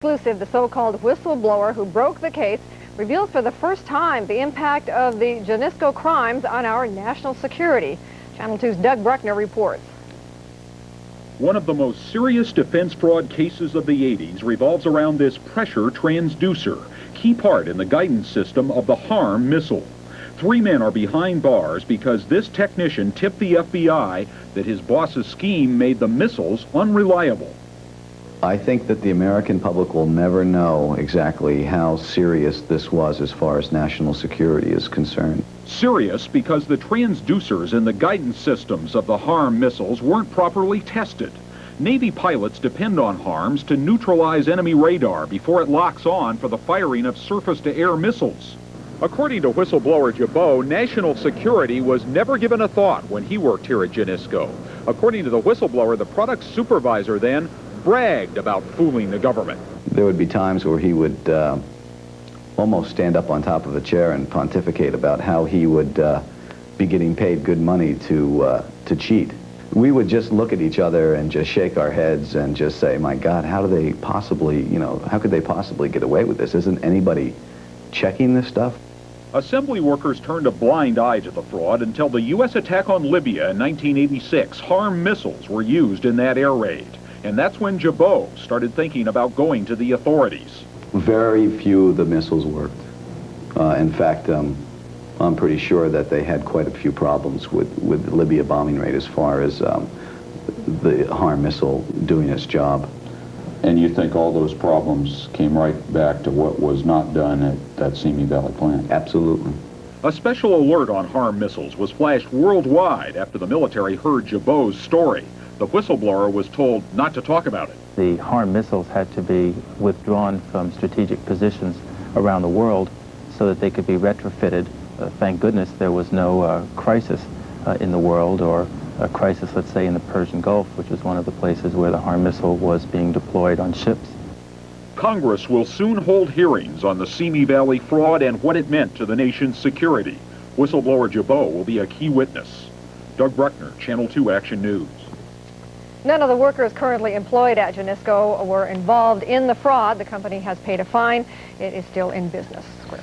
Exclusive, the so-called whistleblower who broke the case reveals for the first time the impact of the Genisco crimes on our national security. Channel 2's Doug Bruckner reports. One of the most serious defense fraud cases of the 80s revolves around this pressure transducer, key part in the guidance system of the HARM missile. 3 men are behind bars because this technician tipped the FBI that his boss's scheme made the missiles unreliable. I think that the American public will never know exactly how serious this was as far as national security is concerned. Serious because the transducers in the guidance systems of the HARM missiles weren't properly tested. Navy pilots depend on HARMs to neutralize enemy radar before it locks on for the firing of surface-to-air missiles. According to whistleblower Gibeault, national security was never given a thought when he worked here at Genisco. According to the whistleblower, the product's supervisor then bragged about fooling the government. There would be times where he would almost stand up on top of a chair and pontificate about how he would be getting paid good money to cheat. We would just look at each other and just shake our heads and just say, my God, how do they possibly, how could they possibly get away with this? Isn't anybody checking this stuff? Assembly workers turned a blind eye to the fraud until the U.S. attack on Libya in 1986. HARM missiles were used in that air raid. And that's when Gibeault started thinking about going to the authorities. Very few of the missiles worked. In fact, I'm pretty sure that they had quite a few problems with the Libya bombing raid as far as the HARM missile doing its job. And you think all those problems came right back to what was not done at that Simi Valley plant? Absolutely. A special alert on HARM missiles was flashed worldwide after the military heard Gibeault's story. The whistleblower was told not to talk about it. The HARM missiles had to be withdrawn from strategic positions around the world so that they could be retrofitted. Thank goodness there was no crisis in the world, or a crisis, let's say, in the Persian Gulf, which is one of the places where the HARM missile was being deployed on ships. Congress will soon hold hearings on the Simi Valley fraud and what it meant to the nation's security. Whistleblower Gibeault will be a key witness. Doug Bruckner, Channel 2 Action News. None of the workers currently employed at Genisco were involved in the fraud. The company has paid a fine. It is still in business. Chris.